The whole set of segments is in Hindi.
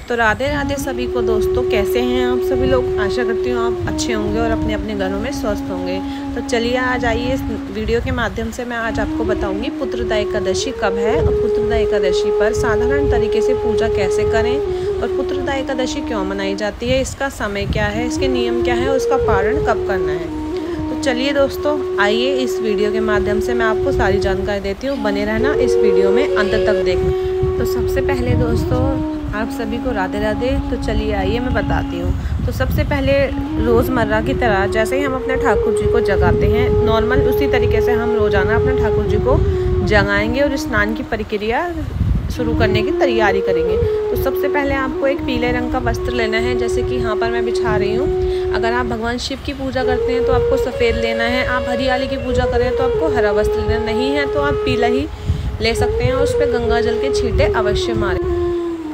तो राधे राधे सभी को दोस्तों, कैसे हैं आप सभी लोग। आशा करती हूँ आप अच्छे होंगे और अपने अपने घरों में स्वस्थ होंगे। तो चलिए आज आइए इस वीडियो के माध्यम से मैं आज आपको बताऊंगी पुत्रदा एकादशी कब है और पुत्रदा एकादशी पर साधारण तरीके से पूजा कैसे करें और पुत्रदा एकादशी क्यों मनाई जाती है, इसका समय क्या है, इसके नियम क्या है और इसका पारण कब करना है। तो चलिए दोस्तों आइए इस वीडियो के माध्यम से मैं आपको सारी जानकारी देती हूँ। बने रहना इस वीडियो में अंत तक देखना। तो सबसे पहले दोस्तों आप सभी को राधे राधे। तो चलिए आइए मैं बताती हूँ। तो सबसे पहले रोज़मर्रा की तरह जैसे ही हम अपने ठाकुर जी को जगाते हैं नॉर्मल, उसी तरीके से हम रोज़ाना अपने ठाकुर जी को जगाएंगे और स्नान की प्रक्रिया शुरू करने की तैयारी करेंगे। तो सबसे पहले आपको एक पीले रंग का वस्त्र लेना है, जैसे कि यहाँ पर मैं बिछा रही हूँ। अगर आप भगवान शिव की पूजा करते हैं तो आपको सफ़ेद लेना है, आप हरियाली की पूजा करें तो आपको हरा वस्त्र लेना, नहीं है तो आप पीला ही ले सकते हैं और उस पर गंगा जल के छींटे अवश्य मारें।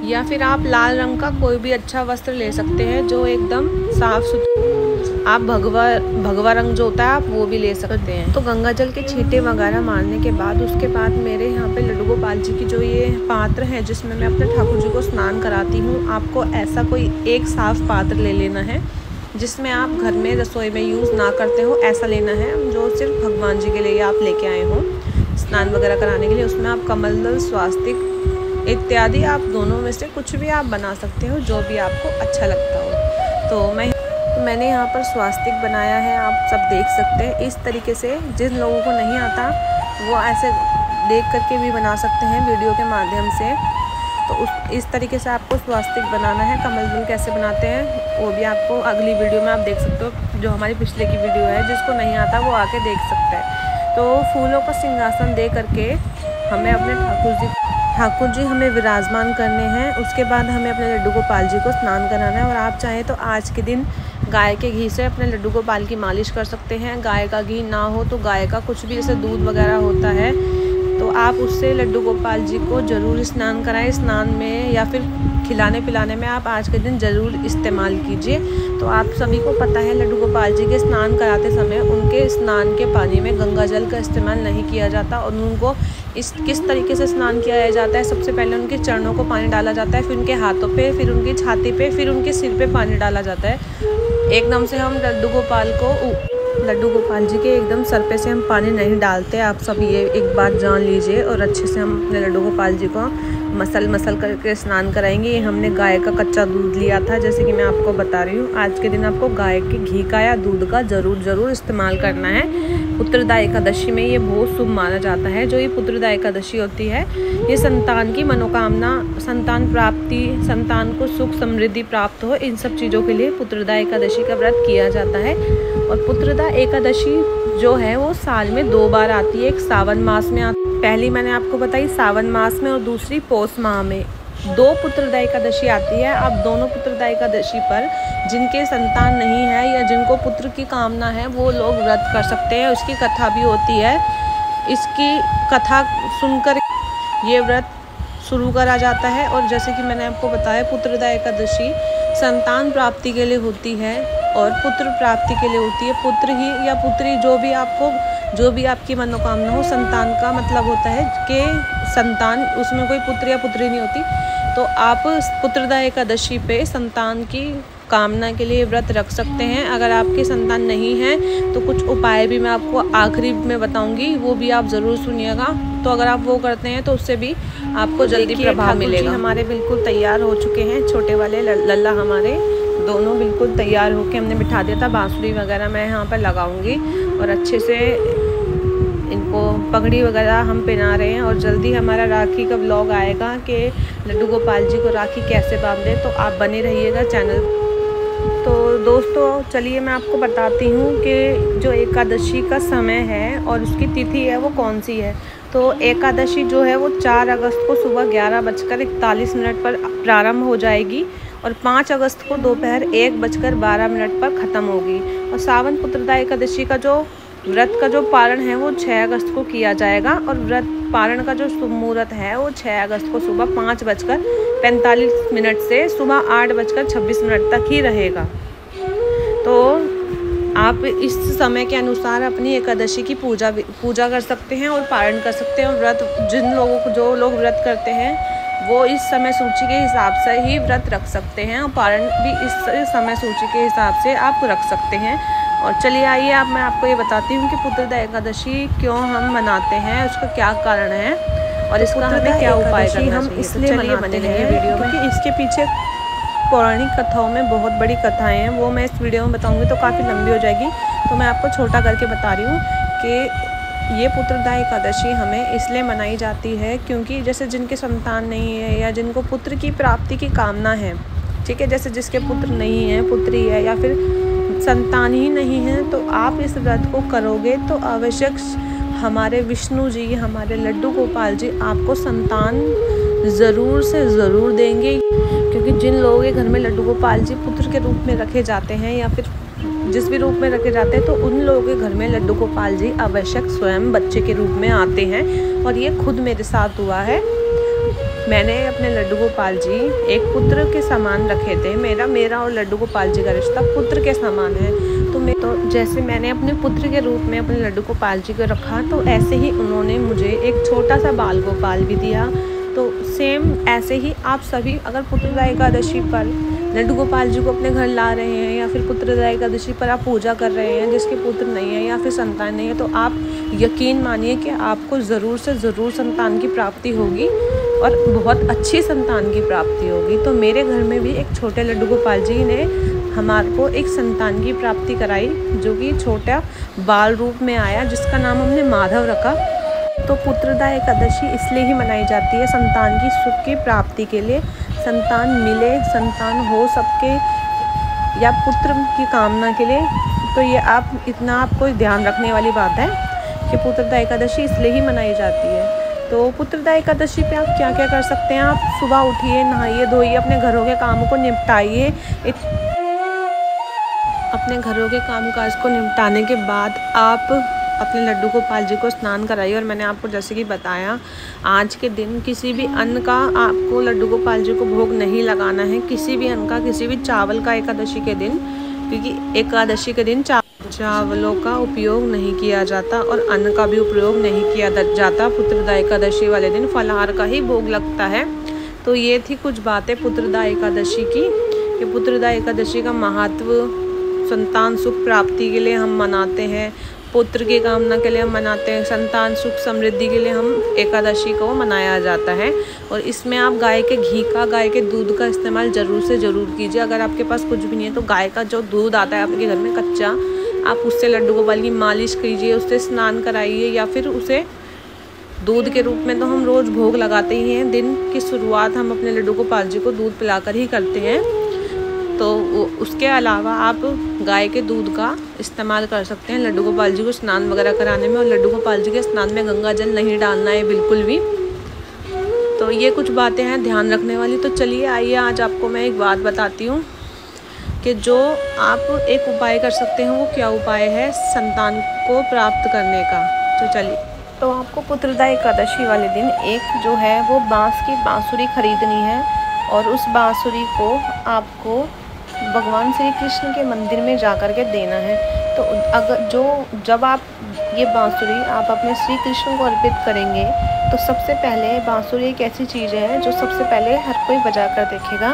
या फिर आप लाल रंग का कोई भी अच्छा वस्त्र ले सकते हैं जो एकदम साफ सुथरा, आप भगवा रंग जो होता है आप वो भी ले सकते हैं। तो गंगा जल के छींटे वगैरह मारने के बाद उसके बाद मेरे यहाँ पे लड्डू गोपाल जी की जो ये पात्र है जिसमें मैं अपने ठाकुर जी को स्नान कराती हूँ, आपको ऐसा कोई एक साफ पात्र ले लेना है जिसमें आप घर में रसोई में यूज़ ना करते हो, ऐसा लेना है जो सिर्फ भगवान जी के लिए आप लेके आए हो स्नान वगैरह कराने के लिए। उसमें आप कमल दल, स्वास्तिक इत्यादि आप दोनों में से कुछ भी आप बना सकते हो जो भी आपको अच्छा लगता हो। तो मैंने यहाँ पर स्वास्तिक बनाया है, आप सब देख सकते हैं। इस तरीके से जिन लोगों को नहीं आता वो ऐसे देख करके भी बना सकते हैं वीडियो के माध्यम से। तो इस तरीके से आपको स्वास्तिक बनाना है। कमल दल कैसे बनाते हैं वो भी आपको अगली वीडियो में आप देख सकते हो, जो हमारी पिछले की वीडियो है। जिसको नहीं आता वो आके देख सकता है। तो फूलों का सिंहासन दे करके हमें अपने ठाकुर जी हमें विराजमान करने हैं। उसके बाद हमें अपने लड्डू गोपाल जी को स्नान कराना है। और आप चाहें तो आज के दिन गाय के घी से अपने लड्डू गोपाल की मालिश कर सकते हैं। गाय का घी ना हो तो गाय का कुछ भी, जैसे दूध वगैरह होता है तो आप उससे लड्डू गोपाल जी को ज़रूर स्नान कराएं। स्नान में या फिर खिलाने पिलाने में आप आज के दिन ज़रूर इस्तेमाल कीजिए। तो आप सभी को पता है लड्डू गोपाल जी के स्नान कराते समय उनके स्नान के पानी में गंगा जल का इस्तेमाल नहीं किया जाता और उनको किस तरीके से स्नान किया जाता है। सबसे पहले उनके चरणों को पानी डाला जाता है, फिर उनके हाथों पे, फिर उनकी छाती पे, फिर उनके सिर पे पानी डाला जाता है। एकदम से हम लड्डू गोपाल जी के एकदम सर पे से हम पानी नहीं डालते। आप सब ये एक बात जान लीजिए और अच्छे से हम अपने लड्डू गोपाल जी को मसल करके स्नान कराएंगे। ये हमने गाय का कच्चा दूध लिया था, जैसे कि मैं आपको बता रही हूँ। आज के दिन आपको गाय के घी का या दूध का ज़रूर इस्तेमाल करना है। पुत्रदा एकादशी में ये बहुत शुभ माना जाता है। जो ये पुत्रदा एकादशी होती है ये संतान की मनोकामना, संतान प्राप्ति, संतान को सुख समृद्धि प्राप्त हो, इन सब चीज़ों के लिए पुत्रदा एकादशी का व्रत किया जाता है। और पुत्रदा एकादशी जो है वो साल में 2 बार आती है। एक सावन मास में आती है, पहली मैंने आपको बताई सावन मास में, और दूसरी पौष माह में। 2 पुत्रदा एकादशी आती है। आप दोनों पुत्रदा एकादशी पर जिनके संतान नहीं है या जिनको पुत्र की कामना है वो लोग व्रत कर सकते हैं। उसकी कथा भी होती है। इसकी कथा सुनकर ये व्रत शुरू करा जाता है। और जैसे कि मैंने आपको बताया पुत्रदा एकादशी संतान प्राप्ति के लिए होती है और पुत्र प्राप्ति के लिए होती है। पुत्र ही या पुत्री जो भी आपकी मनोकामना हो, संतान का मतलब होता है कि संतान, उसमें कोई पुत्र या पुत्री नहीं होती। तो आप पुत्रदा एकादशी पे संतान की कामना के लिए व्रत रख सकते हैं। अगर आपके संतान नहीं है तो कुछ उपाय भी मैं आपको आखिरी में बताऊंगी, वो भी आप ज़रूर सुनिएगा। तो अगर आप वो करते हैं तो उससे भी आपको जल्दी प्रभाव मिलेगा। हमारे बिल्कुल तैयार हो चुके हैं, छोटे वाले लल्ला हमारे दोनों बिल्कुल तैयार होके हमने बिठा दिया था। बांसुरी वगैरह मैं यहाँ पर लगाऊंगी और अच्छे से इनको पगड़ी वगैरह हम पहना रहे हैं। और जल्दी हमारा राखी का व्लॉग आएगा कि लड्डू गोपाल जी को राखी कैसे बांधे, तो आप बने रहिएगा चैनल। तो दोस्तों चलिए मैं आपको बताती हूँ कि जो एकादशी का समय है और उसकी तिथि है वो कौन सी है। तो एकादशी जो है वो 4 अगस्त को सुबह 11:41 पर प्रारंभ हो जाएगी और 5 अगस्त को दोपहर 1:12 पर ख़त्म होगी। और सावन पुत्रदा एकादशी का जो व्रत का जो पारण है वो 6 अगस्त को किया जाएगा और व्रत पारण का जो शुभ मुहूर्त है वो 6 अगस्त को सुबह 5:45 से सुबह 8:26 तक ही रहेगा। तो आप इस समय के अनुसार अपनी एकादशी की पूजा कर सकते हैं और पारण कर सकते हैं। और जो लोग व्रत करते हैं वो इस समय सूची के हिसाब से ही व्रत रख सकते हैं और पारण भी इस समय सूची के हिसाब से आप रख सकते हैं। और चलिए आइए अब मैं आपको ये बताती हूँ कि पुत्रदा एकादशी क्यों हम मनाते हैं, उसका क्या कारण है और इसका हमें क्या उपाय करना चाहिए। हम इसलिए मनाते हैं वीडियो में क्योंकि इसके पीछे पौराणिक कथाओं में बहुत बड़ी कथाएं हैं, वो मैं इस वीडियो में बताऊंगी तो काफ़ी लंबी हो जाएगी, तो मैं आपको छोटा करके बता रही हूँ कि ये पुत्रदा एकादशी हमें इसलिए मनाई जाती है क्योंकि जैसे जिनके संतान नहीं है या जिनको पुत्र की प्राप्ति की कामना है, ठीक है, जैसे जिसके पुत्र नहीं है, पुत्री है या फिर संतान ही नहीं है, तो आप इस व्रत को करोगे तो आवश्यक हमारे विष्णु जी, हमारे लड्डू गोपाल जी आपको संतान ज़रूर से ज़रूर देंगे। क्योंकि जिन लोगों के घर में लड्डू गोपाल जी पुत्र के रूप में रखे जाते हैं या फिर जिस भी रूप में रखे जाते हैं, तो उन लोगों के घर में लड्डू गोपाल जी आवश्यक स्वयं बच्चे के रूप में आते हैं। और ये खुद मेरे साथ हुआ है। मैंने अपने लड्डू गोपाल जी एक पुत्र के समान रखे थे। मेरा और लड्डू गोपाल जी का रिश्ता पुत्र के समान है। तो जैसे मैंने अपने पुत्र के रूप में अपने लड्डू गोपाल जी को रखा, तो ऐसे ही उन्होंने मुझे एक छोटा सा बाल गोपाल भी दिया। तो सेम ऐसे ही आप सभी अगर पुत्रदा एकादशी पर लड्डू गोपाल जी को अपने घर ला रहे हैं या फिर पुत्रदा एकादशी पर आप पूजा कर रहे हैं जिसके पुत्र नहीं है या फिर संतान नहीं है, तो आप यकीन मानिए कि आपको ज़रूर से ज़रूर संतान की प्राप्ति होगी और बहुत अच्छी संतान की प्राप्ति होगी। तो मेरे घर में भी एक छोटे लड्डू गोपाल जी ने हमारे को एक संतान की प्राप्ति कराई, जो कि छोटा बाल रूप में आया, जिसका नाम हमने माधव रखा। तो पुत्रदा एकादशी इसलिए ही मनाई जाती है संतान की सुख की प्राप्ति के लिए, संतान मिले, संतान हो सबके या पुत्र की कामना के लिए। तो ये आप इतना आपको ध्यान रखने वाली बात है कि पुत्रदा एकादशी इसलिए ही मनाई जाती है। तो पुत्रदा एकादशी पे आप क्या क्या कर सकते हैं, आप सुबह उठिए, नहाइए धोइए, अपने घरों के कामों को निपटाइए। अपने घरों के कामकाज को निपटाने के बाद आप अपने लड्डू गोपाल जी को स्नान कराइए। और मैंने आपको जैसे कि बताया, आज के दिन किसी भी अन्न का आपको लड्डू गोपाल जी को भोग नहीं लगाना है, किसी भी अन्न का, किसी भी चावल का एकादशी के दिन, क्योंकि एकादशी के दिन चावलों का उपयोग नहीं किया जाता और अन्न का भी उपयोग नहीं किया जाता। पुत्रदा एकादशी वाले दिन फलाहार का ही भोग लगता है। तो ये थी कुछ बातें पुत्रदा एकादशी की। कि पुत्रदा एकादशी का महत्व, संतान सुख प्राप्ति के लिए हम मनाते हैं, पुत्र की कामना के लिए हम मनाते हैं, संतान सुख समृद्धि के लिए हम एकादशी को मनाया जाता है। और इसमें आप गाय के घी का, गाय के दूध का इस्तेमाल ज़रूर से ज़रूर कीजिए। अगर आपके पास कुछ भी नहीं है तो गाय का जो दूध आता है आपके घर में कच्चा, आप उससे लड्डू गोपाल की मालिश कीजिए, उससे स्नान कराइए, या फिर उसे दूध के रूप में तो हम रोज़ भोग लगाते ही हैं। दिन की शुरुआत हम अपने लड्डू गोपाल जी को दूध पिलाकर ही करते हैं। तो उसके अलावा आप गाय के दूध का इस्तेमाल कर सकते हैं लड्डू गोपाल जी को स्नान वगैरह कराने में। और लड्डू गोपाल जी के स्नान में गंगा जल नहीं डालना है बिल्कुल भी। तो ये कुछ बातें हैं ध्यान रखने वाली। तो चलिए आइए आज आपको मैं एक बात बताती हूँ कि जो आप एक उपाय कर सकते हैं, वो क्या उपाय है संतान को प्राप्त करने का। तो चलिए, तो आपको पुत्रदा एकादशी वाले दिन एक जो है वो बाँस की बाँसुरी खरीदनी है और उस बाँसुरी को आपको भगवान श्री कृष्ण के मंदिर में जा कर के देना है। तो जब आप ये बाँसुरी आप अपने श्री कृष्ण को अर्पित करेंगे, तो सबसे पहले बाँसुरी एक ऐसी चीज़ है जो सबसे पहले हर कोई बजा कर देखेगा,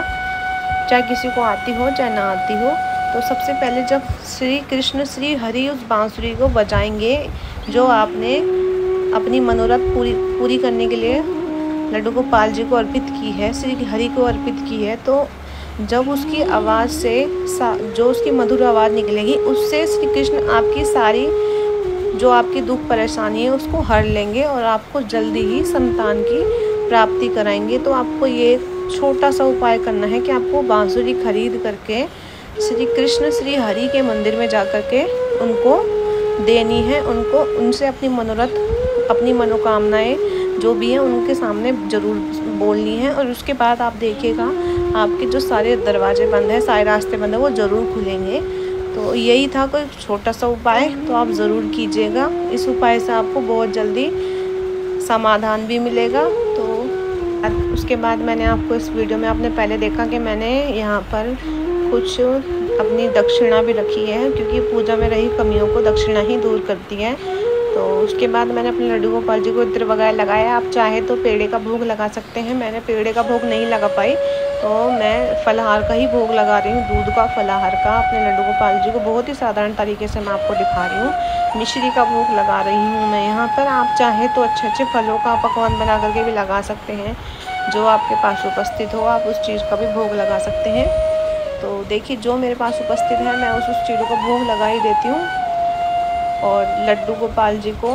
चाहे किसी को आती हो चाहे ना आती हो। तो सबसे पहले जब श्री कृष्ण श्री हरि उस बाँसुरी को बजाएंगे, जो आपने अपनी मनोरथ पूरी करने के लिए लड्डू गोपाल जी को अर्पित की है, श्री हरि को अर्पित की है, तो जब उसकी आवाज़ से जो उसकी मधुर आवाज़ निकलेगी, उससे श्री कृष्ण आपकी सारी जो आपकी दुख परेशानी है उसको हर लेंगे और आपको जल्दी ही संतान की प्राप्ति कराएंगे। तो आपको ये छोटा सा उपाय करना है कि आपको बाँसुरी खरीद करके श्री कृष्ण श्री हरि के मंदिर में जा कर के उनको देनी है। उनसे अपनी मनोरथ, अपनी मनोकामनाएँ जो भी हैं उनके सामने ज़रूर बोलनी है। और उसके बाद आप देखिएगा आपके जो सारे दरवाजे बंद हैं, सारे रास्ते बंद हैं, वो ज़रूर खुलेंगे। तो यही था कोई छोटा सा उपाय, तो आप ज़रूर कीजिएगा। इस उपाय से आपको बहुत जल्दी समाधान भी मिलेगा। तो उसके बाद मैंने आपको इस वीडियो में आपने पहले देखा कि मैंने यहाँ पर कुछ अपनी दक्षिणा भी रखी है, क्योंकि पूजा में रही कमियों को दक्षिणा ही दूर करती है। तो तो उसके बाद मैंने अपने लड्डू गोपाल जी को इत्र वगैरह लगाया। आप चाहे तो पेड़े का भोग लगा सकते हैं। मैंने पेड़े का भोग नहीं लगा पाई, तो मैं फलाहार का ही भोग लगा रही हूँ, दूध का फलाहार का अपने लड्डू गोपाल जी को। बहुत ही साधारण तरीके से मैं आपको दिखा रही हूँ। मिश्री का भोग लगा रही हूँ मैं यहाँ पर। आप चाहे तो अच्छे अच्छे फलों का पकवान बना करके भी लगा सकते हैं। जो आपके पास उपस्थित हो आप उस चीज़ का भी भोग लगा सकते हैं। तो देखिए, जो मेरे पास उपस्थित है मैं उस चीज़ों का भोग लगा ही देती हूँ। और लड्डू गोपाल जी को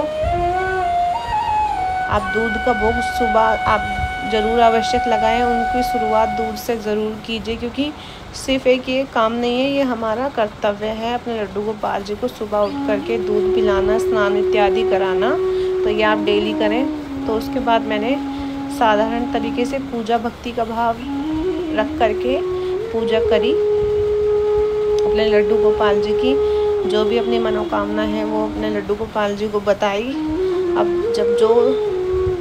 आप दूध का भोग सुबह आप ज़रूर आवश्यक लगाएं। उनकी शुरुआत दूध से ज़रूर कीजिए, क्योंकि सिर्फ एक ये काम नहीं है, ये हमारा कर्तव्य है अपने लड्डू गोपाल जी को सुबह उठ करके दूध पिलाना, स्नान इत्यादि कराना। तो ये आप डेली करें। तो उसके बाद मैंने साधारण तरीके से पूजा भक्ति का भाव रख करके पूजा करी अपने लड्डू गोपाल जी की। जो भी अपनी मनोकामना है वो अपने लड्डू गोपाल जी को बताई। अब जब जो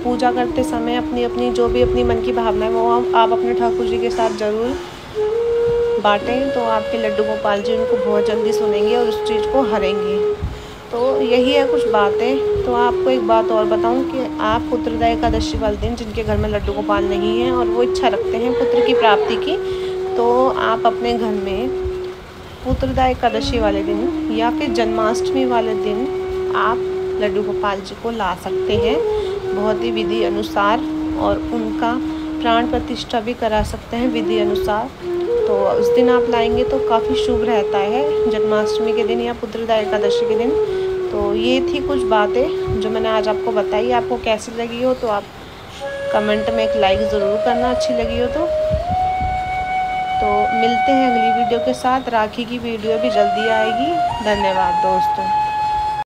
पूजा करते समय अपनी अपनी जो भी अपनी मन की भावना है वो आप अपने ठाकुर जी के साथ ज़रूर बांटें, तो आपके लड्डू गोपाल जी उनको बहुत जल्दी सुनेंगे और उस चीज़ को हरेंगे। तो यही है कुछ बातें। तो आपको एक बात और बताऊं कि आप पुत्रदा एकादशी वाले दिन जिनके घर में लड्डू गोपाल नहीं है और वो इच्छा रखते हैं पुत्र की प्राप्ति की, तो आप अपने घर में पुत्रदा एकादशी वाले दिन या फिर जन्माष्टमी वाले दिन आप लड्डू गोपाल जी को ला सकते हैं बहुत ही विधि अनुसार, और उनका प्राण प्रतिष्ठा भी करा सकते हैं विधि अनुसार। तो उस दिन आप लाएंगे तो काफ़ी शुभ रहता है, जन्माष्टमी के दिन या पुत्रदा एकादशी के दिन। तो ये थी कुछ बातें जो मैंने आज आपको बताई। आपको कैसी लगी हो तो आप कमेंट में एक लाइक ज़रूर करना, अच्छी लगी हो तो मिलते हैं अगली वीडियो के साथ। राखी की वीडियो भी जल्दी आएगी। धन्यवाद दोस्तों।